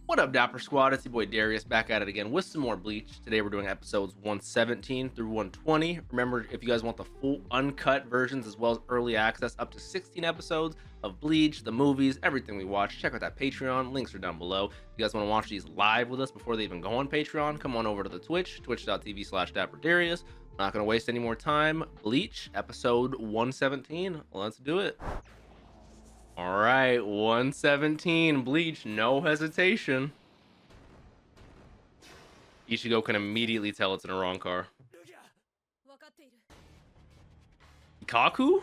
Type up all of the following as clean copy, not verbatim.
What up, Dapper Squad? It's your boy Darius back at it again with some more Bleach. Today we're doing episodes 117 through 120. Remember, if you guys want the full uncut versions as well as early access up to 16 episodes of Bleach, the movies, everything we watch, check out that Patreon. Links are down below. If you guys want to watch these live with us before they even go on Patreon, come on over to the Twitch, twitch.tv/DapperDarius. Not going to waste any more time. Bleach, episode 117. Let's do it. All right, 117, Bleach, no hesitation. Ichigo can immediately tell it's in a wrong car. Ikkaku?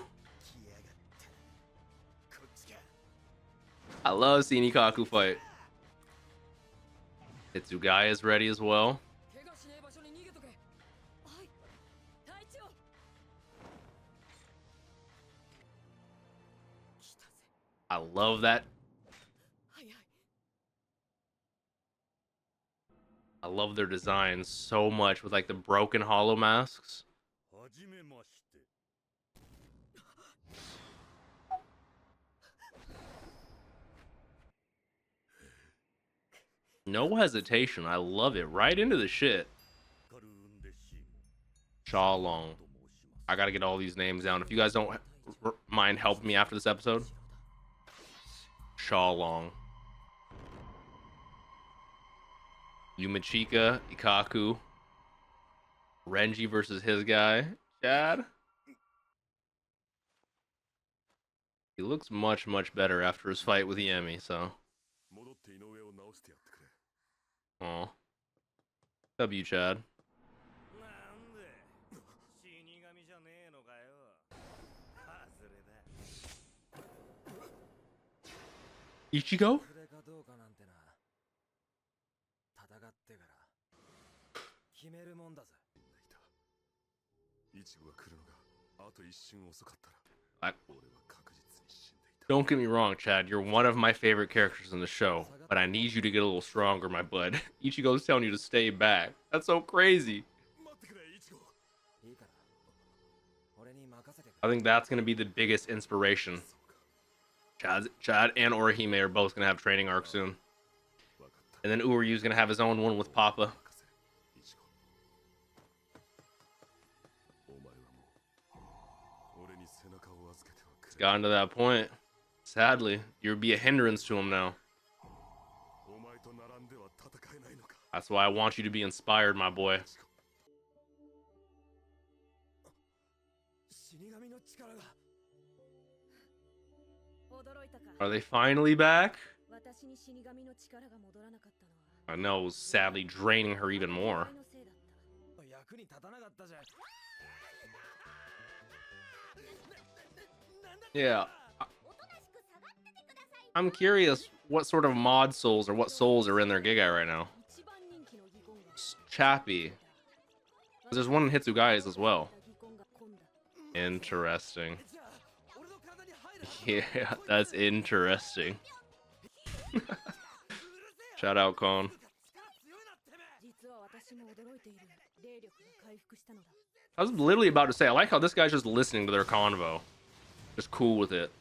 I love seeing Ikkaku fight. Hitsugaya is ready as well. I love that. I love their designs so much with like the broken hollow masks. No hesitation. I love it. Right into the shit. Long. I gotta get all these names down. If you guys don't mind helping me after this episode. Long. Yumachika, Ikkaku. Renji versus his guy, Chad. He looks much better after his fight with Yemi, so. Aw. W, Chad. Ichigo? Don't get me wrong, Chad. You're one of my favorite characters in the show, but I need you to get a little stronger, my bud. Ichigo's telling you to stay back. That's so crazy. I think that's going to be the biggest inspiration. Chad and Orihime are both going to have training arcs soon. And then Uryu's going to have his own one with Papa. It's gotten to that point. Sadly, you'll be a hindrance to him now. That's why I want you to be inspired, my boy. Are they finally back? I know it was sadly draining her even more. Yeah. I'm curious what sort of mod souls or what souls are in their Gigai right now. Chappie. There's one in Hitsugai's as well. Interesting. Yeah, that's interesting. Shout out, Kon. I was literally about to say, I like how this guy's just listening to their convo. Just cool with it.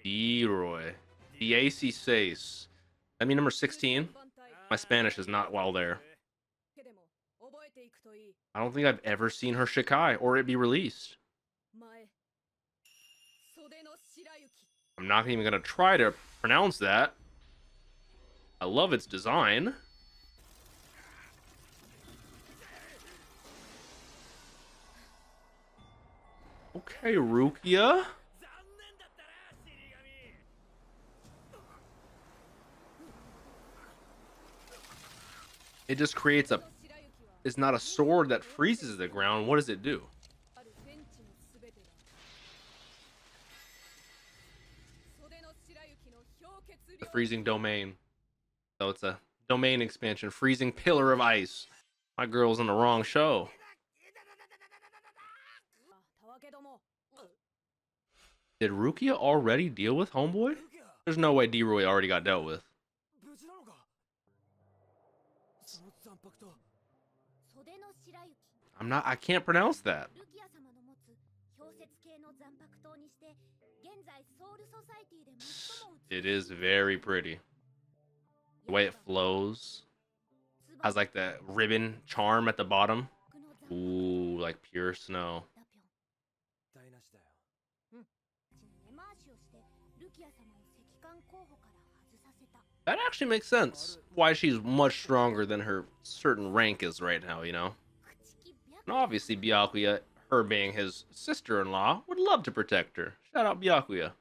D-Roy. D-A-C-6. I mean, number 16. My Spanish is not well there. I don't think I've ever seen her Shikai or it be released. I'm not even going to try to pronounce that. I love its design. Okay, Rukia. It just creates a... It's not a sword that freezes the ground. What does it do? The freezing domain. So it's a domain expansion. Freezing pillar of ice. My girl's in the wrong show. Did Rukia already deal with Homeboy? There's no way D-Roy already got dealt with. I can't pronounce that. It is very pretty. The way it flows. Has like the ribbon charm at the bottom. Ooh, like pure snow. That actually makes sense. Why she's much stronger than her certain rank is right now, you know? And obviously Byakuya, her being his sister-in-law, would love to protect her. Shout out Byakuya.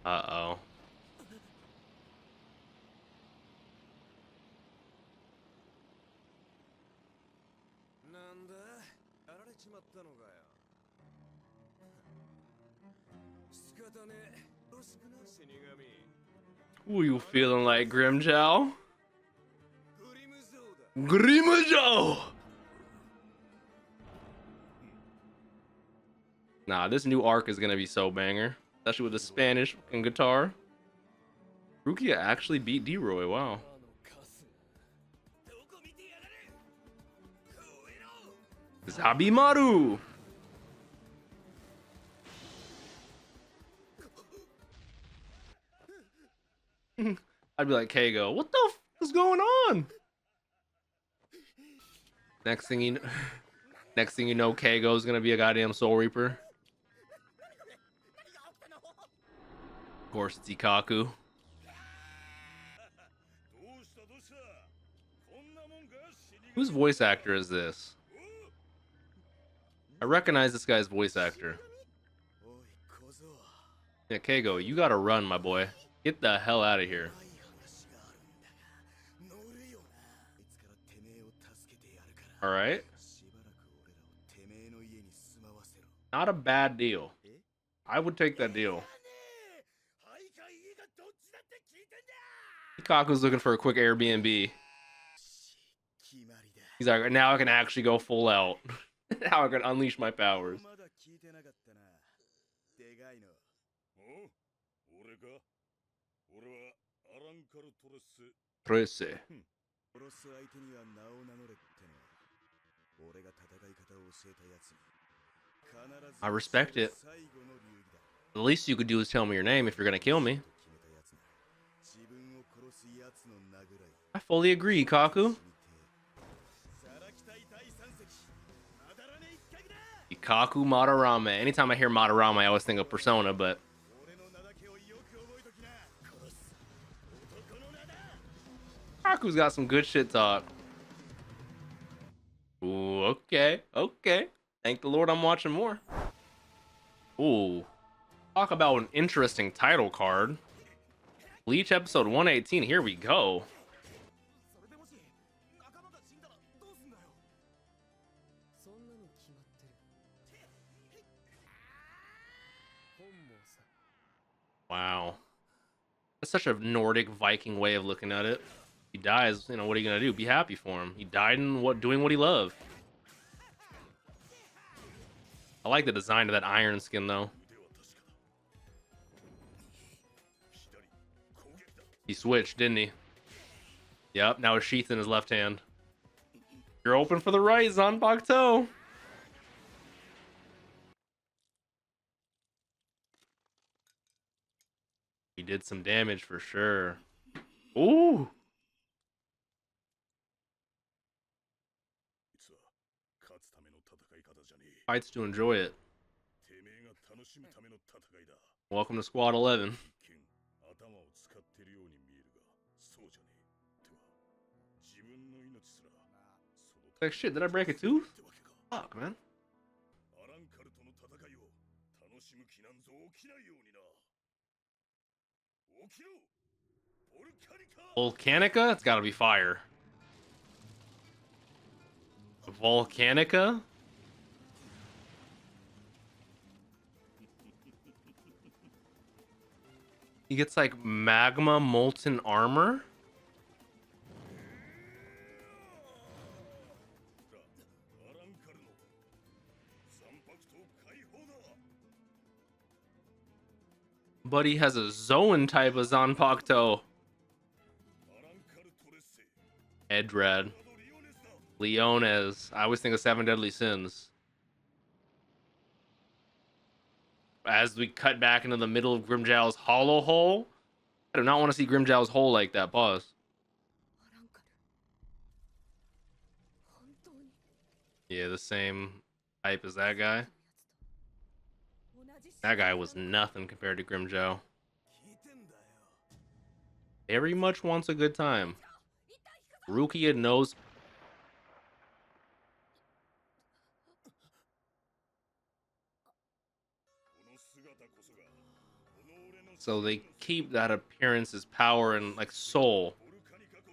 Uh-oh. Who you feeling like, Grimjow? Grimjow! Nah, this new arc is gonna be so banger. Especially with the Spanish and guitar. Rukia actually beat D-Roy, wow. Zabimaru! I'd be like, Keigo, what the f is going on? Next thing you know, Keigo's gonna be a goddamn Soul Reaper. Of course, it's Ikkaku. Whose voice actor is this? I recognize this guy's voice actor. Yeah, Keigo, you gotta run, my boy. Get the hell out of here. Alright. Not a bad deal. I would take that deal. Ikkaku's looking for a quick Airbnb. He's like, now I can actually go full out. Now I can unleash my powers. Trece. I respect it. The least you could do is tell me your name if you're gonna kill me. I fully agree, Ikkaku. Ikkaku Madarame. Anytime I hear Madarame, I always think of Persona, but Ikkaku's got some good shit talk. Ooh, okay, okay. Thank the Lord I'm watching more. Ooh. Talk about an interesting title card. Bleach episode 118, here we go. Wow. That's such a Nordic Viking way of looking at it. He dies, you know, what are you gonna do? Be happy for him. He died in doing what he loved. I like the design of that iron skin though. He switched, didn't he? Yep, now a sheath in his left hand. You're open for the right, Zanpakuto. He did some damage for sure. Ooh. Fights to enjoy it. Welcome to Squad 11. Like shit, did I break a tooth? Fuck, man. Volcanica? It's gotta be fire. Volcanica? He gets like magma molten armor? But he has a Zoan type of Zanpakuto. Edrad. Leones. I always think of Seven Deadly Sins. as we cut back into the middle of Grimjow's hollow hole. I do not want to see Grimjow's hole like that. Pause. Yeah, the same type as that guy. That guy was nothing compared to Grimjow. Very much wants a good time. Rukia knows. So they keep that appearance's power and like soul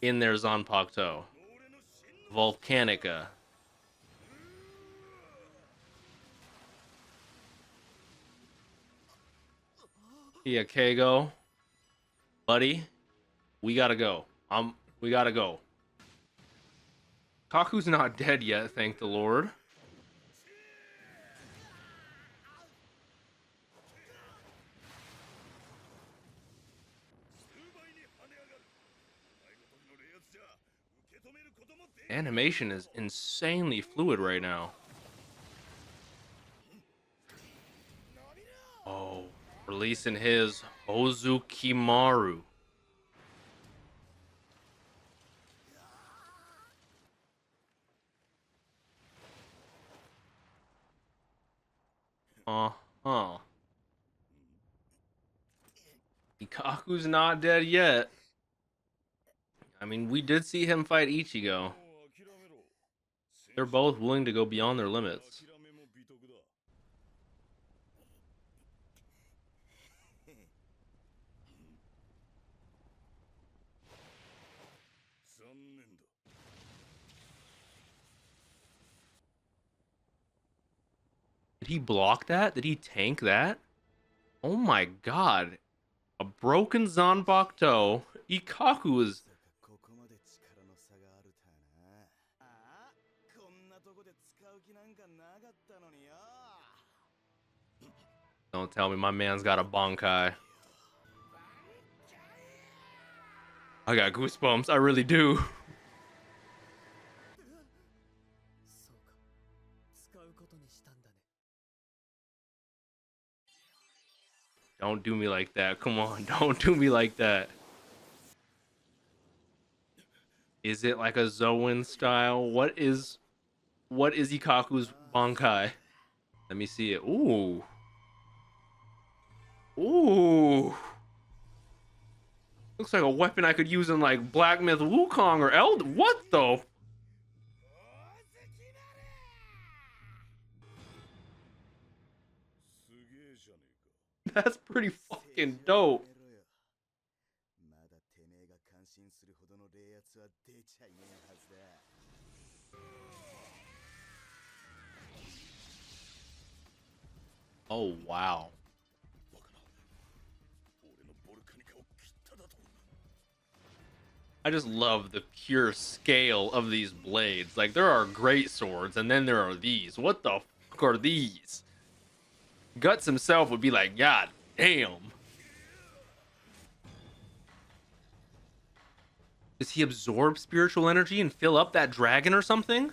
in their Zanpakuto. Volcanica. Yeah, Kago. Buddy, we gotta go. We gotta go. Kaku's not dead yet, thank the Lord. Animation is insanely fluid right now. Oh, releasing his Ozukimaru. Uh-huh. Ikkaku's not dead yet. I mean, we did see him fight Ichigo. They're both willing to go beyond their limits. Did he block that? Did he tank that? Oh my god. A broken Zanpakuto. Ikkaku is... Don't tell me my man's got a Bankai. I got goosebumps. I really do. Don't do me like that. Come on, don't do me like that. Is it like a Zoan style? What is Ikkaku's Bankai? Let me see it. Ooh. Ooh. Looks like a weapon I could use in like Black Myth Wukong or Elder. What the? That's pretty fucking dope. Oh, wow. I just love the pure scale of these blades. Like, there are great swords, and then there are these. What the fuck are these? Guts himself would be like, God damn. Does he absorb spiritual energy and fill up that dragon or something?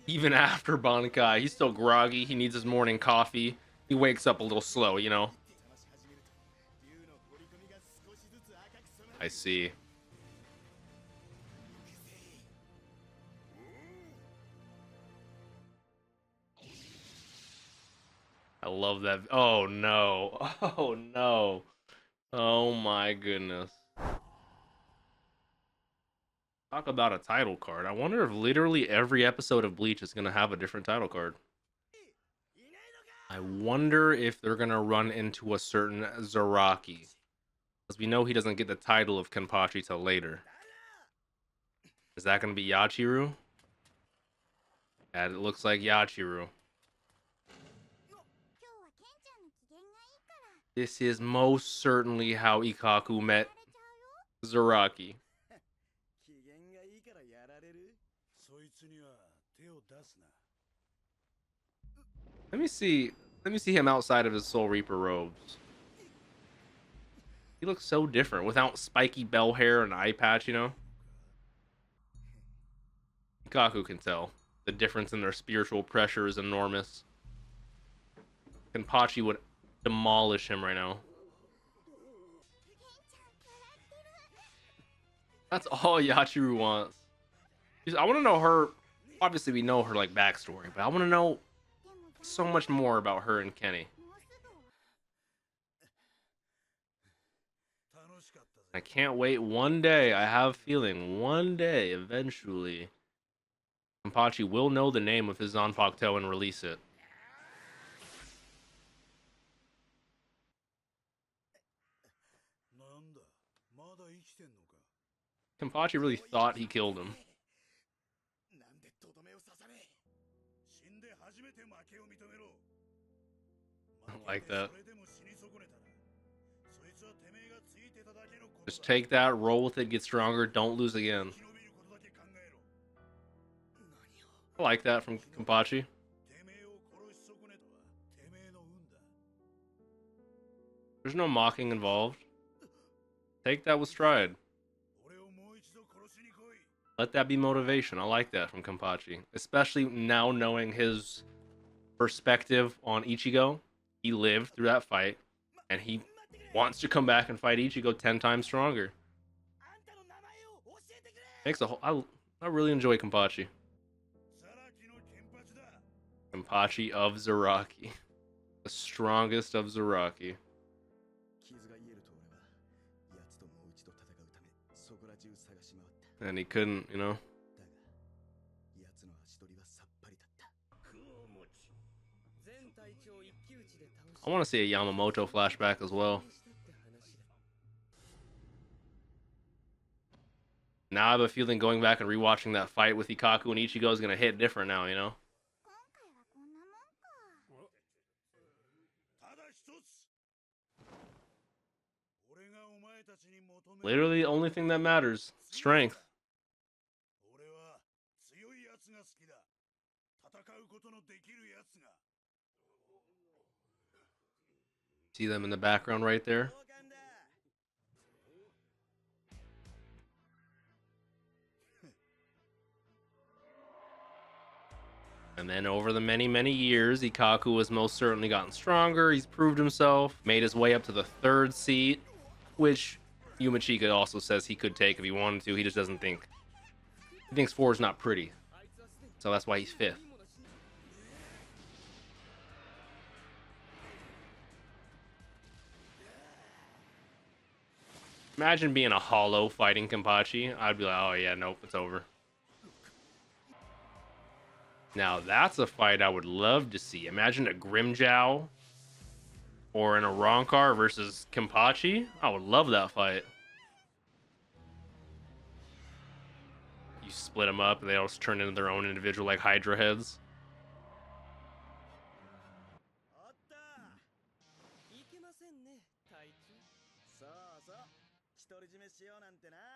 Even after Bankai, he's still groggy. He needs his morning coffee. He wakes up a little slow, you know? I see. I love that. Oh, no. Oh, no. Oh, my goodness. Talk about a title card. I wonder if literally every episode of Bleach is going to have a different title card. I wonder if they're going to run into a certain Zaraki. Because we know he doesn't get the title of Kenpachi till later. Is that going to be Yachiru? Yeah, it looks like Yachiru. This is most certainly how Ikkaku met Zaraki. Let me see him outside of his Soul Reaper robes. He looks so different without spiky bell hair and eye patch, you know? Kaku can tell. The difference in their spiritual pressure is enormous. Kenpachi would demolish him right now. That's all Yachiru wants. I want to know her. Obviously, we know her like backstory, but I want to know so much more about her and Kenny. I can't wait one day. I have a feeling one day, eventually, Kenpachi will know the name of his Zanpakuto and release it. Kenpachi really thought he killed him. I like that. Just take that, roll with it, get stronger, don't lose again. I like that from Kenpachi. There's no mocking involved. Take that with stride. Let that be motivation. I like that from Kenpachi. Especially now knowing his perspective on Ichigo. He lived through that fight, and he wants to come back and fight Ichigo 10 times stronger. Makes a whole... I really enjoy Kenpachi. Kenpachi of Zaraki. The strongest of Zaraki. And he couldn't, you know. I want to see a Yamamoto flashback as well. Now I have a feeling going back and rewatching that fight with Ikkaku and Ichigo is going to hit different now, you know? Literally the only thing that matters. Strength. See them in the background right there? And then over the many, many years, Ikkaku has most certainly gotten stronger. He's proved himself, made his way up to the 3rd seat, which Yumachika also says he could take if he wanted to. He just doesn't think. He thinks 4 is not pretty. So that's why he's 5th. Imagine being a hollow fighting Kenpachi. I'd be like, oh yeah, nope, it's over. Now that's a fight I would love to see. Imagine a Grimjow or an Arankar versus Kenpachi. I would love that fight. You split them up and they all just turn into their own individual like Hydra heads.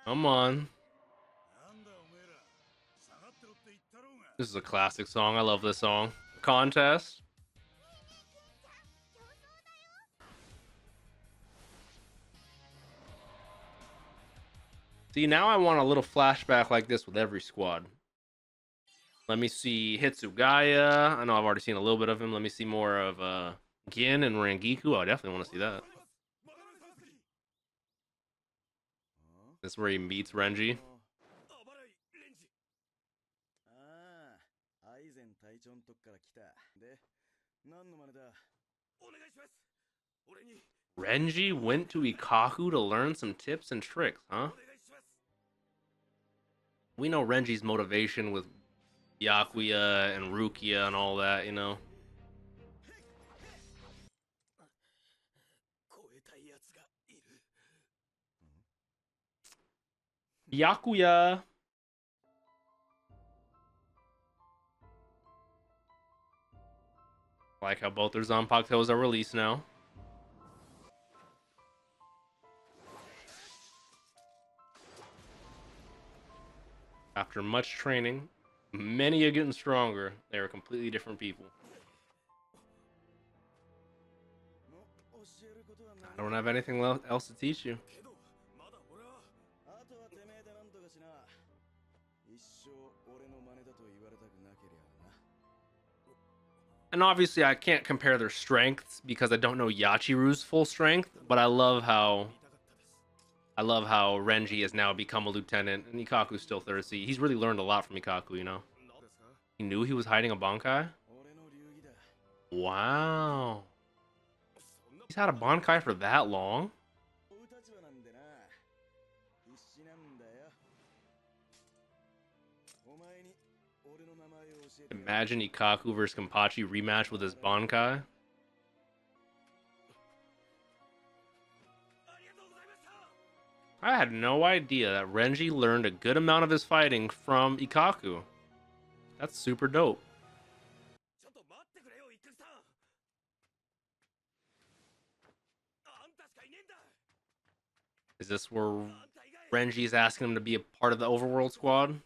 Come on. This is a classic song. I love this song. Contest. See, now I want a little flashback like this with every squad. Let me see Hitsugaya. I know I've already seen a little bit of him. Let me see more of Gin and Rangiku. I definitely want to see that. This is where he meets Renji. Renji went to Ikkaku to learn some tips and tricks, huh? We know Renji's motivation with Byakuya and Rukia and all that, you know? Byakuya! Like how both their Zanpakutos are released now. After much training, many are getting stronger. They are completely different people. I don't have anything else to teach you. And obviously, I can't compare their strengths because I don't know Yachiru's full strength. But I love how Renji has now become a lieutenant, and Ikaku's still thirsty. He's really learned a lot from Ikaku, you know. He knew he was hiding a Bankai. Wow, he's had a Bankai for that long. Imagine Ikaku versus Kenpachi rematch with his Bankai. I had no idea that Renji learned a good amount of his fighting from Ikaku. That's super dope. Is this where Renji's asking him to be a part of the Overworld squad?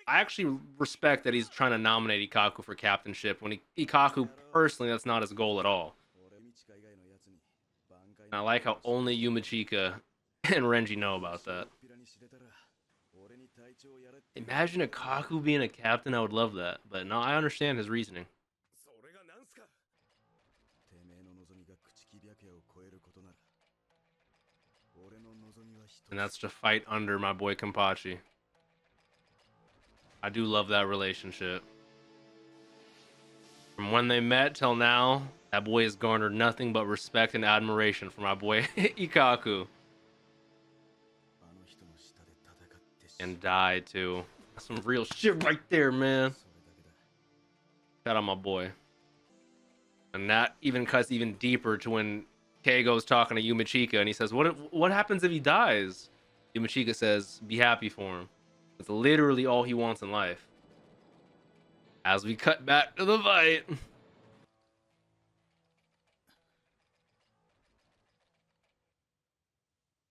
I actually respect that he's trying to nominate Ikaku for captainship when Ikaku, personally, that's not his goal at all. And I like how only Yumachika and Renji know about that. Imagine Ikaku being a captain, I would love that. But no, I understand his reasoning. And that's to fight under my boy Kenpachi. I do love that relationship. From when they met till now, that boy has garnered nothing but respect and admiration for my boy Ikaku. And died too. That's some real shit right there, man. Shout out my boy. And that even cuts even deeper to when Keigo's talking to Yumachika and he says, What happens if he dies? Yumachika says, be happy for him. It's literally all he wants in life. As we cut back to the fight.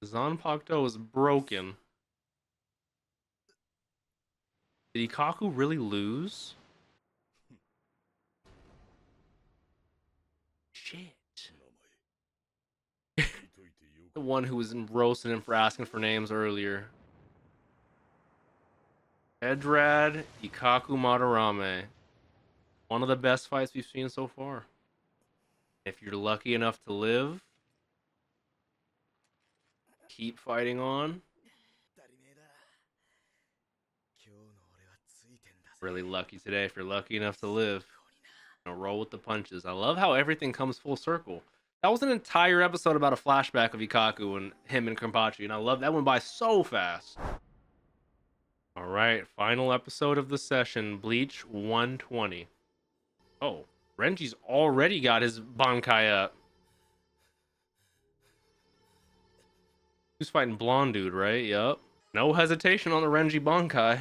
Zanpakuto is broken. Did Ikaku really lose? Shit. The one who was roasting him for asking for names earlier. Edrad Ikaku Madarame. One of the best fights we've seen so far. If you're lucky enough to live, keep fighting on. Really lucky today if you're lucky enough to live. Roll with the punches. I love how everything comes full circle. That was an entire episode about a flashback of Ikaku and him and Kenpachi, and I love that went by so fast. All right, final episode of the session, Bleach 120. Oh, Renji's already got his Bankai up. Who's fighting blonde dude, right? Yup. No hesitation on the Renji Bankai.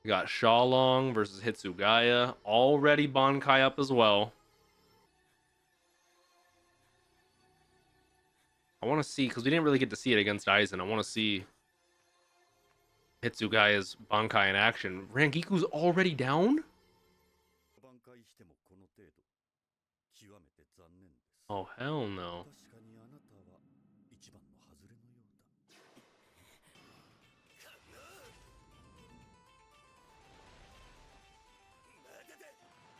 We got Xiaolong versus Hitsugaya. Already Bankai up as well. I want to see, because we didn't really get to see it against Aizen. I want to see Hitsugaya's Bankai in action. Rangiku's already down? Oh, hell no.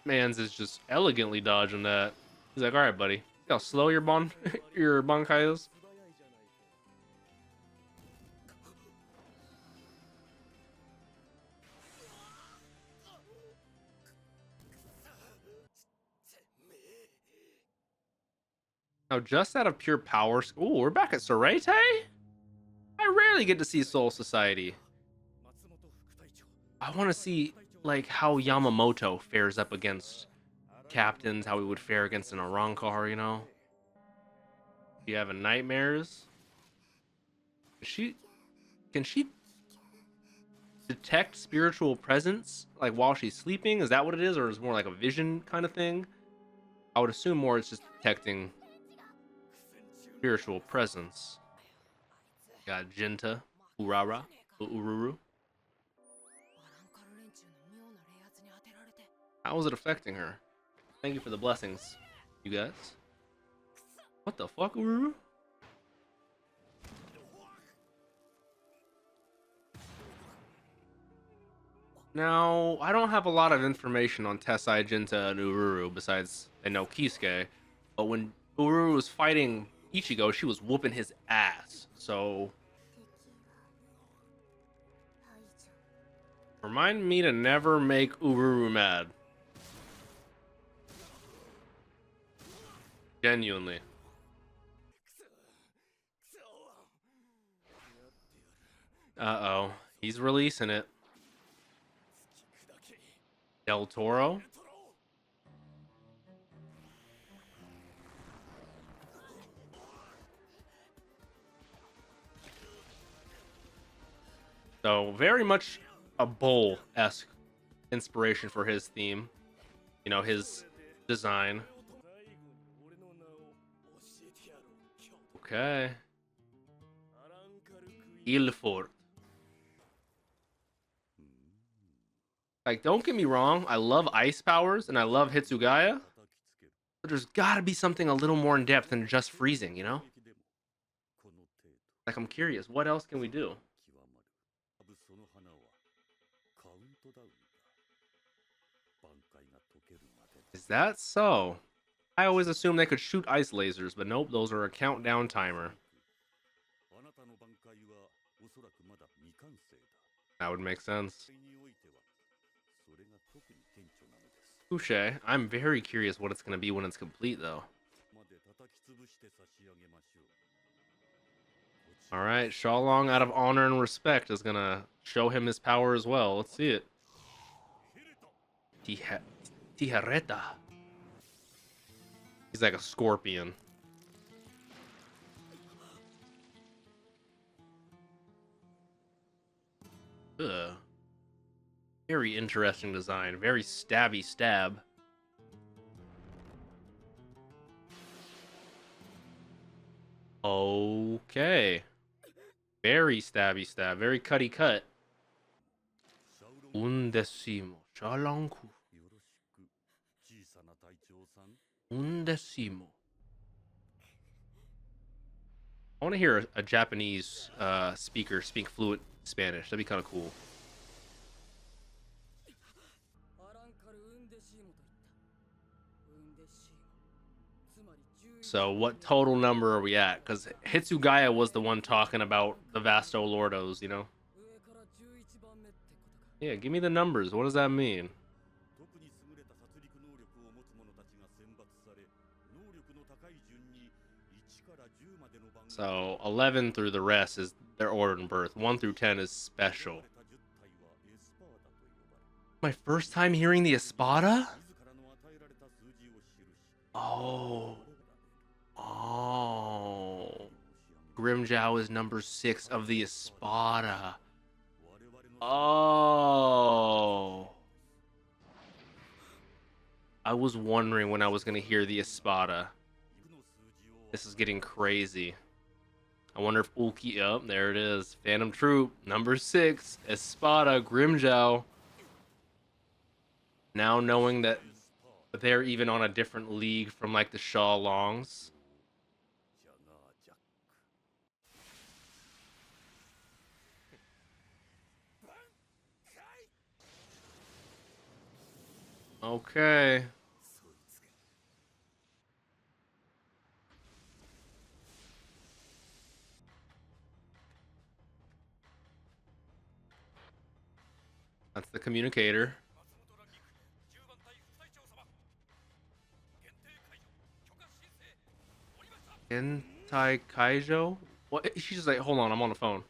Mans is just elegantly dodging that. He's like, all right, buddy. See how slow your your Bankai is? Now, just out of pure power... Ooh, we're back at Sorete? I rarely get to see Soul Society. I want to see, like, how Yamamoto fares up against captains, how he would fare against an Arankar, you know? Do you have nightmares? Can she detect spiritual presence, like, while she's sleeping? Is that what it is, or is it more like a vision kind of thing? I would assume more it's just detecting spiritual presence. Got Jinta, Urara, Ururu. How is it affecting her? Thank you for the blessings, you guys. What the fuck, Uru? Now, I don't have a lot of information on Tessai, Jinta, and Ururu besides I know Kisuke, but when Ururu was fighting Ichigo, she was whooping his ass. So, remind me to never make Ururu mad. Genuinely. Uh-oh. He's releasing it. Del Toro? So, very much a Bull-esque inspiration for his theme. You know, his design. Okay. Ilford. Like, don't get me wrong, I love ice powers and I love Hitsugaya, but there's gotta be something a little more in depth than just freezing, you know? Like, I'm curious, what else can we do? Is that so? I always assumed they could shoot ice lasers, but nope, those are a countdown timer. That would make sense. Touche. I'm very curious what it's going to be when it's complete, though. Alright, Shalong, out of honor and respect, is going to show him his power as well. Let's see it. Tijereta. He's like a scorpion. Ugh. Very interesting design. Very stabby stab. Okay. Very stabby stab. Very cutty cut. Undecimo. Shalanku. Undecimo. I want to hear a Japanese speaker speak fluent Spanish. That'd be kind of cool. So what total number are we at? Because Hitsugaya was the one talking about the Vasto Lordos, you know? Yeah, give me the numbers. What does that mean? So 11 through the rest is their order in birth. 1 through 10 is special. My first time hearing the Espada? Oh. Oh. Grimjow is number 6 of the Espada. Oh. I was wondering when I was going to hear the Espada. This is getting crazy. I wonder if Ulki... Oh, there it is. Phantom Troop, number 6. Espada, Grimjow. Now knowing that they're even on a different league from like the Shaw Longs. Okay. That's the communicator. Gentai Kaijo? What? She's just like, hold on, I'm on the phone.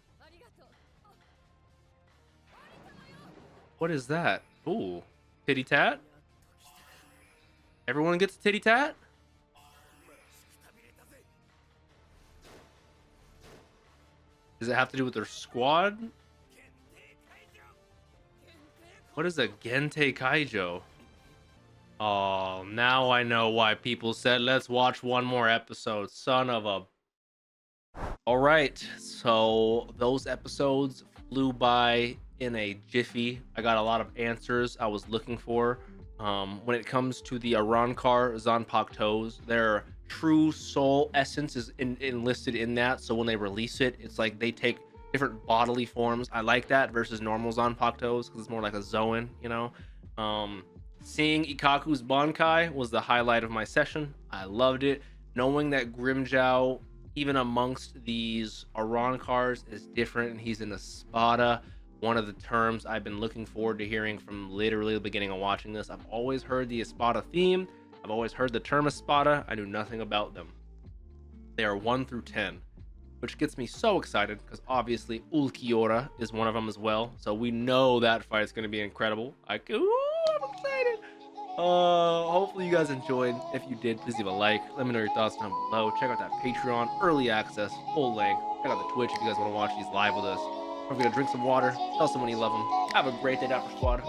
What is that? Ooh. Titty tat? Everyone gets a titty tat? Does it have to do with their squad? What is a Gente Kaijo? Oh, now I know why people said, let's watch one more episode. Son of a... Alright, so those episodes flew by in a jiffy. I got a lot of answers I was looking for. When it comes to the Arankar Zanpaku'S, their true soul essence is enlisted in that. So when they release it, it's like they take different bodily forms. I like that versus normal Zanpaku'S because it's more like a Zoan, you know. Seeing Ikkaku's Bankai was the highlight of my session. I loved it. Knowing that Grimjow, even amongst these Arankars, is different and he's in a Spada, one of the terms I've been looking forward to hearing from literally the beginning of watching this. I've always heard the Espada theme. I've always heard the term Espada. I knew nothing about them. They are 1 through 10, which gets me so excited because obviously Ulquiorra is one of them as well. So we know that fight is going to be incredible. I'm excited. Hopefully you guys enjoyed. If you did, please leave a like. Let me know your thoughts down below. Check out that Patreon, early access, full length. Check out the Twitch if you guys want to watch these live with us. Don't forget to drink some water. Tell someone you love them. Have a great day, Dapper Squad.